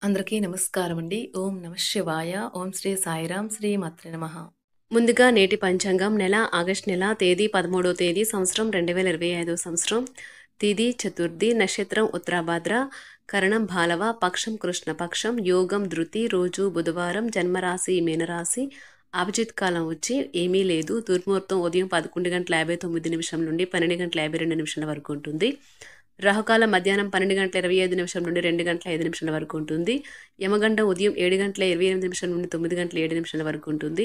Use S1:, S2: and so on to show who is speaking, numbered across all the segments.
S1: అందరికీ నమస్కారం అండి. ఓం నమః శివాయ. ఓం శ్రీ సాయిరాం. శ్రీ మాత్రే నమః. ముందుగా నేటి పంచాంగం నెల ఆగస్టు నెల తేదీ 13వ తేదీ సంవత్సరం 2025 సంవత్సరం. తిథి చతుర్థి, నక్షత్రం ఉత్తరాభాద్ర, కరణం బాలవ, పక్షం కృష్ణపక్షం, యోగం ధృతి, రోజు బుధవారం, జన్మరాశి మీనరాశి. అభిజిత్ కాలం వచ్చి ఏమీ లేదు. దుర్ముహూర్తం ఉదయం 11:59 నుండి 12:52 వరకు ఉంటుంది. రాహుకాలం మధ్యాహ్నం 12:25 నుండి 2:05 వరకు ఉంటుంది. యమగండం ఉదయం 7:28 నుండి 9:07 వరకు ఉంటుంది.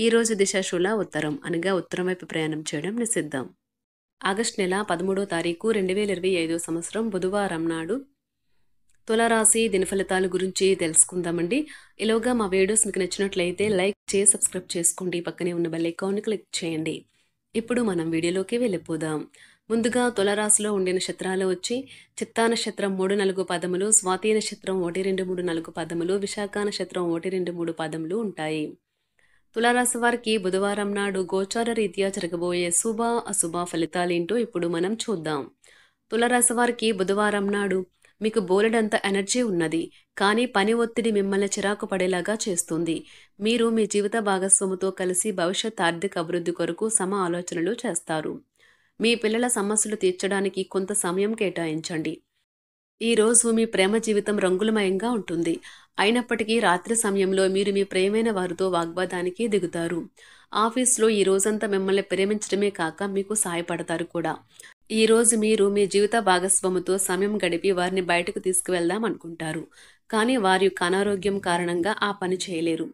S1: ఈ రోజు దిశ శూల ఉత్తరం, అనగా ఉత్తరం వైపు ప్రయాణం చేయడం నిషిద్ధం. ఆగస్టు నెల 13వ తారీఖు 2025 సంవత్సరం బుధవారం నాడు తులారాశి దినఫలితాల గురించి తెలుసుకుందామండి. ఈలోగా మా వీడియోస్ మీకు నచ్చినట్లయితే లైక్ చేసి సబ్స్క్రైబ్ చేసుకోండి. పక్కనే ఉన్న బెల్ ఐకాన్ని క్లిక్ చేయండి. ఇప్పుడు మనం వీడియోలోకి వెళ్ళిపోదాం. ముందుగా తులారాశిలో ఉండే నక్షత్రాలు వచ్చి చిత్తా నక్షత్రం 3-4 పదములు, స్వాతి నక్షత్రం 1-2-3-4 పదములు, విశాఖ నక్షత్రం 1-2-3 పదములు ఉంటాయి. తులారాశి వారికి బుధవారం నాడు గోచార రీత్యా జరగబోయే శుభ అశుభ ఫలితాలేంటో ఇప్పుడు మనం చూద్దాం. తులారాశి వారికి బుధవారం నాడు మీకు బోలెడంత ఎనర్జీ ఉన్నది, కానీ పని ఒత్తిడి మిమ్మల్ని చిరాకు పడేలాగా చేస్తుంది. మీరు మీ జీవిత భాగస్వామితో కలిసి భవిష్యత్ ఆర్థిక అభివృద్ధి కొరకు సమ ఆలోచనలు చేస్తారు. మీ పిల్లల సమస్యలు తీర్చడానికి కొంత సమయం కేటాయించండి. ఈరోజు మీ ప్రేమ జీవితం రంగులమయంగా ఉంటుంది. అయినప్పటికీ రాత్రి సమయంలో మీరు మీ ప్రియమైన వారితో వాగ్వాదానికి దిగుతారు. ఆఫీస్లో ఈ రోజంతా మిమ్మల్ని ప్రేమించడమే కాక మీకు సాయపడతారు కూడా. ఈరోజు మీరు మీ జీవిత భాగస్వామితో సమయం గడిపి వారిని బయటకు తీసుకువెళ్దాం అనుకుంటారు, కానీ వారి యొక్క అనారోగ్యం కారణంగా ఆ పని చేయలేరు.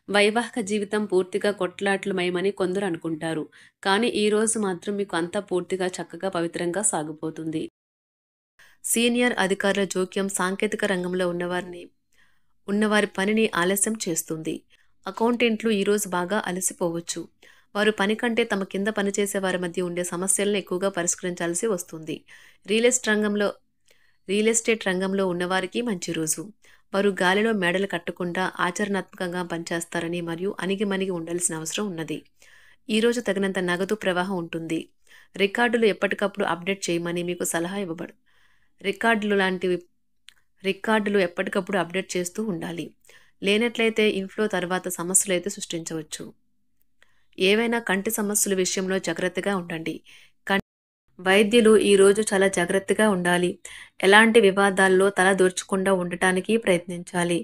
S1: వైవాహిక జీవితం పూర్తిగా కొట్లాట్లమయమని కొందరు అనుకుంటారు, కానీ ఈ రోజు మాత్రం మీకు అంతా పూర్తిగా చక్కగా పవిత్రంగా సాగిపోతుంది. సీనియర్ అధికారుల జోక్యం సాంకేతిక రంగంలో ఉన్నవారి పనిని ఆలస్యం చేస్తుంది. అకౌంటెంట్లు ఈరోజు బాగా అలసిపోవచ్చు. వారు పని కంటే తమ కింద పనిచేసే వారి మధ్య ఉండే సమస్యలను ఎక్కువగా పరిష్కరించాల్సి వస్తుంది. రియల్ ఎస్టేట్ రంగంలో ఉన్నవారికి మంచి రోజు. వారు గాలిలో మేడలు కట్టకుండా ఆచరణాత్మకంగా పనిచేస్తారని మరియు అణిగిమణిగి ఉండాల్సిన అవసరం ఉన్నది. ఈరోజు తగినంత నగదు ప్రవాహం ఉంటుంది. రికార్డులు ఎప్పటికప్పుడు అప్డేట్ చేయమని మీకు సలహా రికార్డులు ఎప్పటికప్పుడు అప్డేట్ చేస్తూ ఉండాలి. లేనట్లయితే ఇన్ఫ్లో తర్వాత సమస్యలు అయితే సృష్టించవచ్చు. ఏవైనా కంటి సమస్యల విషయంలో జాగ్రత్తగా ఉండండి. వైద్యులు ఈరోజు చాలా జాగ్రత్తగా ఉండాలి. ఎలాంటి వివాదాల్లో తల దూర్చకుండా ఉండటానికి ప్రయత్నించాలి.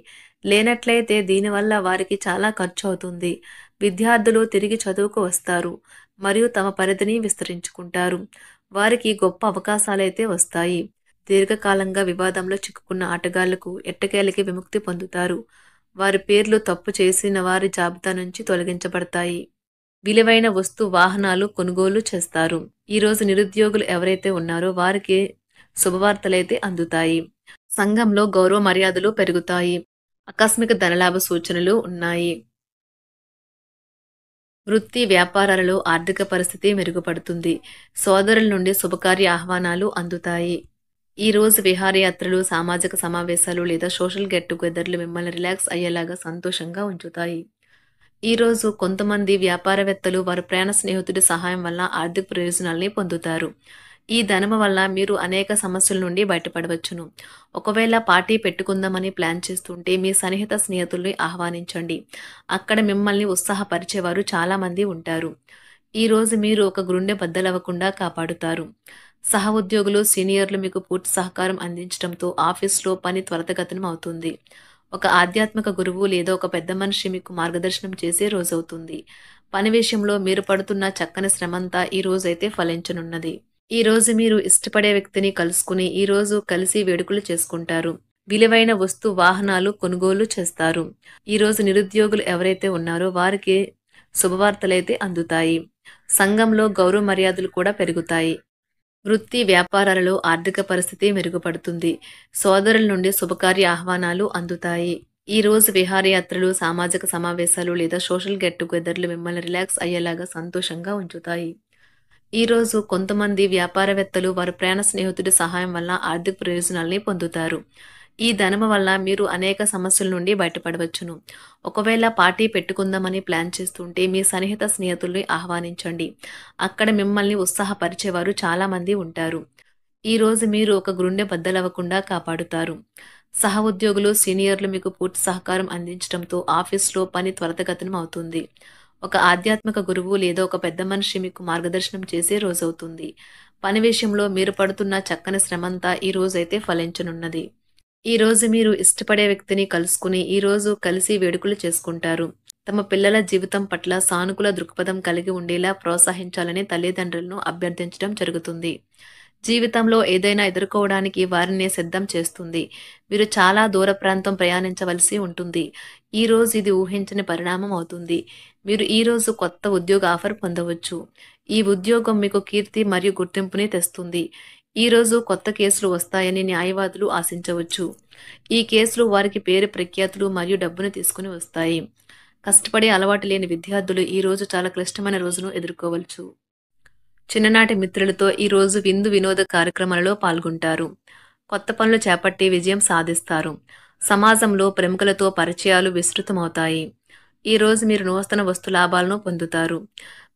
S1: లేనట్లయితే దీనివల్ల వారికి చాలా ఖర్చు అవుతుంది. విద్యార్థులు తిరిగి చదువుకు వస్తారు మరియు తమ పరిధిని విస్తరించుకుంటారు. వారికి గొప్ప అవకాశాలైతే వస్తాయి. దీర్ఘకాలంగా వివాదంలో చిక్కుకున్న ఆటగాళ్లకు ఎట్టకేలకి విముక్తి పొందుతారు. వారి పేర్లు తప్పు చేసిన వారి జాబితా నుంచి తొలగించబడతాయి. విలువైన వాహనాలు కొనుగోలు చేస్తారు. ఈరోజు నిరుద్యోగులు ఎవరైతే ఉన్నారో వారికి శుభవార్తలైతే అందుతాయి. సంఘంలో గౌరవ మర్యాదలు పెరుగుతాయి. ఆకస్మిక ధనలాభ సూచనలు ఉన్నాయి. వృత్తి వ్యాపారాలలో ఆర్థిక పరిస్థితి మెరుగుపడుతుంది. సోదరుల నుండి శుభకార్య ఆహ్వానాలు అందుతాయి. ఈ రోజు విహారయాత్రలు, సామాజిక సమావేశాలు లేదా సోషల్ గెట్ టుగెదర్లు మిమ్మల్ని రిలాక్స్ అయ్యేలాగా సంతోషంగా ఉంచుతాయి. ఈరోజు కొంతమంది వ్యాపారవేత్తలు వారి ప్రయాణ స్నేహితుడి సహాయం వల్ల ఆర్థిక ప్రయోజనాల్ని పొందుతారు. ఈ ధనము వల్ల మీరు అనేక సమస్యల నుండి బయటపడవచ్చును. ఒకవేళ పార్టీ పెట్టుకుందామని ప్లాన్ చేస్తుంటే మీ సన్నిహిత స్నేహితుల్ని ఆహ్వానించండి. అక్కడ మిమ్మల్ని ఉత్సాహపరిచేవారు చాలామంది ఉంటారు. ఈరోజు మీరు ఒక గుండె బద్దలవ్వకుండా కాపాడుతారు. సహ ఉద్యోగులు, సీనియర్లు మీకు పూర్తి సహకారం అందించడంతో ఆఫీస్లో పని త్వరితగతిన అవుతుంది. ఒక ఆధ్యాత్మిక గురువు లేదా ఒక పెద్ద మనిషి మీకు మార్గదర్శనం చేసే రోజవుతుంది. పని విషయంలో మీరు పడుతున్న చక్కని శ్రమంతా ఈ రోజైతే ఫలించనున్నది. ఈ రోజు మీరు ఇష్టపడే వ్యక్తిని కలుసుకుని ఈ రోజు కలిసి వేడుకలు చేసుకుంటారు. విలువైన వాహనాలు కొనుగోలు చేస్తారు. ఈ రోజు నిరుద్యోగులు ఎవరైతే ఉన్నారో వారికి శుభవార్తలైతే అందుతాయి. సంఘంలో గౌరవ మర్యాదలు కూడా పెరుగుతాయి. వృత్తి వ్యాపారాలలో ఆర్థిక పరిస్థితి మెరుగుపడుతుంది. సోదరుల నుండి శుభకార్య ఆహ్వానాలు అందుతాయి. ఈ రోజు విహారయాత్రలు, సామాజిక సమావేశాలు లేదా సోషల్ గెట్ టుగెదర్లు మిమ్మల్ని రిలాక్స్ అయ్యేలాగా సంతోషంగా ఉంచుతాయి. ఈరోజు కొంతమంది వ్యాపారవేత్తలు వారి ప్రయాణ స్నేహితుడి సహాయం వల్ల ఆర్థిక ప్రయోజనాల్ని పొందుతారు. ఈ ధనము వల్ల మీరు అనేక సమస్యల నుండి బయటపడవచ్చును. ఒకవేళ పార్టీ పెట్టుకుందామని ప్లాన్ చేస్తుంటే మీ సన్నిహిత స్నేహితుల్ని ఆహ్వానించండి. అక్కడ మిమ్మల్ని ఉత్సాహపరిచేవారు చాలామంది ఉంటారు. ఈరోజు మీరు ఒక గుండె బద్దలవ్వకుండా కాపాడుతారు. సహ ఉద్యోగులు, సీనియర్లు మీకు పూర్తి సహకారం అందించడంతో ఆఫీస్‌లో పని త్వరితగతిన అవుతుంది. ఒక ఆధ్యాత్మిక గురువు లేదా ఒక పెద్ద మనిషి మీకు మార్గదర్శనం చేసే రోజవుతుంది. పని విషయంలో మీరు పడుతున్న చక్కని శ్రమంతా ఈ రోజైతే ఫలించనున్నది. ఈ రోజు మీరు ఇష్టపడే వ్యక్తిని కలుసుకుని ఈ రోజు కలిసి వేడుకలు చేసుకుంటారు. తమ పిల్లల జీవితం పట్ల సానుకూల దృక్పథం కలిగి ఉండేలా ప్రోత్సహించాలని తల్లిదండ్రులను అభ్యర్థించడం జరుగుతుంది. జీవితంలో ఏదైనా ఎదుర్కోవడానికి వారిని సిద్ధం చేస్తుంది. మీరు చాలా దూర ప్రాంతం ప్రయాణించవలసి ఉంటుంది. ఈ రోజు ఇది ఊహించని పరిణామం అవుతుంది. మీరు ఈ రోజు కొత్త ఉద్యోగ ఆఫర్ పొందవచ్చు. ఈ ఉద్యోగం మీకు కీర్తి మరియు గుర్తింపుని తెస్తుంది. ఈ రోజు కొత్త కేసులు వస్తాయని న్యాయవాదులు ఆశించవచ్చు. ఈ కేసులు వారికి పేరు ప్రఖ్యాతులు మరియు డబ్బును తీసుకుని వస్తాయి. కష్టపడే అలవాటు లేని విద్యార్థులు ఈ రోజు చాలా క్లిష్టమైన రోజును ఎదుర్కోవచ్చు. చిన్ననాటి మిత్రులతో ఈ రోజు విందు వినోద కార్యక్రమాలలో పాల్గొంటారు. కొత్త పనులు చేపట్టి విజయం సాధిస్తారు. సమాజంలో ప్రముఖులతో పరిచయాలు విస్తృతమవుతాయి. ఈ రోజు మీరు నూతన వస్తు లాభాలను పొందుతారు.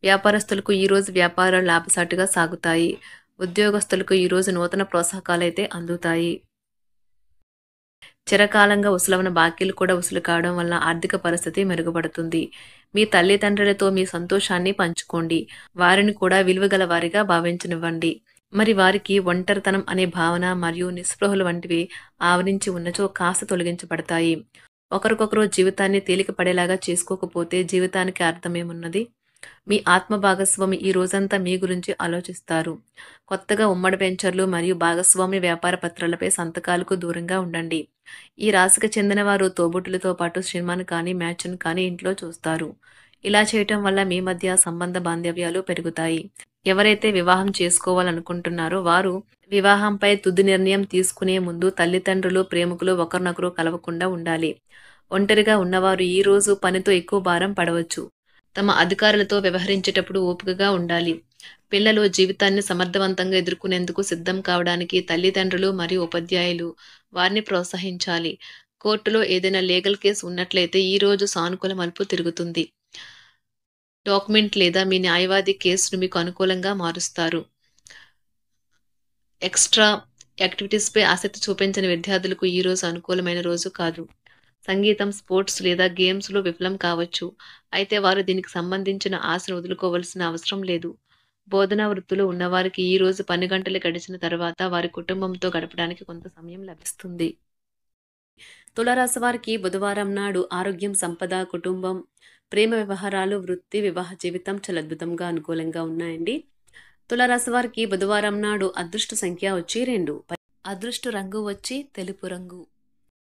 S1: వ్యాపారస్తులకు ఈ రోజు వ్యాపారాలు లాభసాటిగా సాగుతాయి. ఉద్యోగస్తులకు ఈ రోజు నూతన ప్రోత్సాహకాలైతే అందుతాయి. చిరకాలంగా వసూలవన బాకీలు కూడా వసూలు కావడం వల్ల ఆర్థిక పరిస్థితి మెరుగుపడుతుంది. మీ తల్లిదండ్రులతో మీ సంతోషాన్ని పంచుకోండి. వారిని కూడా విలువగల వారిగా భావించనివ్వండి. మరి వారికి ఒంటరితనం అనే భావన మరియు నిస్పృహలు వంటివి ఆవరించి ఉన్నచో కాస్త తొలగించబడతాయి. ఒకరికొకరు జీవితాన్ని తేలిక పడేలాగా చేసుకోకపోతే జీవితానికి అర్థమేమున్నది? మీ ఆత్మ భాగస్వామి ఈ రోజంతా మీ గురించి ఆలోచిస్తారు. కొత్తగా ఉమ్మడి వెంచర్లు మరియు భాగస్వామి వ్యాపార పత్రాలపై సంతకాలకు దూరంగా ఉండండి. ఈ రాశికి చెందిన వారు తోబుట్టులతో పాటు సినిమాను కానీ మ్యాచ్ను కానీ ఇంట్లో చూస్తారు. ఇలా చేయటం వల్ల మీ మధ్య సంబంధ బాంధవ్యాలు పెరుగుతాయి. ఎవరైతే వివాహం చేసుకోవాలనుకుంటున్నారో వారు వివాహంపై తుది నిర్ణయం తీసుకునే ముందు తల్లిదండ్రులు, ప్రేమికులు ఒకరినొకరు కలవకుండా ఉండాలి. ఒంటరిగా ఉన్నవారు ఈ రోజు పనితో ఎక్కువ భారం పడవచ్చు. తమ అధికారులతో వ్యవహరించేటప్పుడు ఓపికగా ఉండాలి. పిల్లలు జీవితాన్ని సమర్థవంతంగా ఎదుర్కొనేందుకు సిద్ధం కావడానికి తల్లిదండ్రులు మరియు ఉపాధ్యాయులు వారిని ప్రోత్సహించాలి. కోర్టులో ఏదైనా లీగల్ కేసు ఉన్నట్లయితే ఈ రోజు సానుకూల మలుపు తిరుగుతుంది. డాక్యుమెంట్ లేదా మీ న్యాయవాది కేసును మీకు అనుకూలంగా మారుస్తారు. ఎక్స్ట్రా యాక్టివిటీస్పై ఆసక్తి చూపించని విద్యార్థులకు ఈ రోజు అనుకూలమైన రోజు కాదు. సంగీతం, స్పోర్ట్స్ లేదా గేమ్స్లో విఫలం కావచ్చు. అయితే వారు దీనికి సంబంధించిన ఆశను వదులుకోవాల్సిన అవసరం లేదు. బోధనా వృత్తిలో ఉన్నవారికి ఈ రోజు పని గంటలు గడిచిన తర్వాత వారి కుటుంబంతో గడపడానికి కొంత సమయం లభిస్తుంది. తులారాశి వారికి బుధవారం నాడు ఆరోగ్యం, సంపద, కుటుంబం, ప్రేమ వ్యవహారాలు, వృత్తి, వివాహ జీవితం చాలా అద్భుతంగా అనుకూలంగా ఉన్నాయండి. తులారాశి వారికి బుధవారం నాడు అదృష్ట సంఖ్య వచ్చి 2. అదృష్ట రంగు వచ్చి తెలుపు రంగు.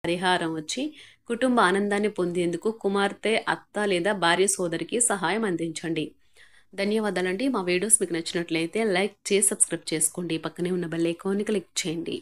S1: పరిహారం వచ్చి కుటుంబ ఆనందాన్ని పొందేందుకు కుమార్తె, అత్త లేదా భార్య సోదరికి సహాయం అందించండి. ధన్యవాదాలండి. మా వీడియోస్ మీకు నచ్చినట్లయితే లైక్ చేసి సబ్స్క్రైబ్ చేసుకోండి. పక్కనే ఉన్న బెల్ ఐకాన్ని క్లిక్ చేయండి.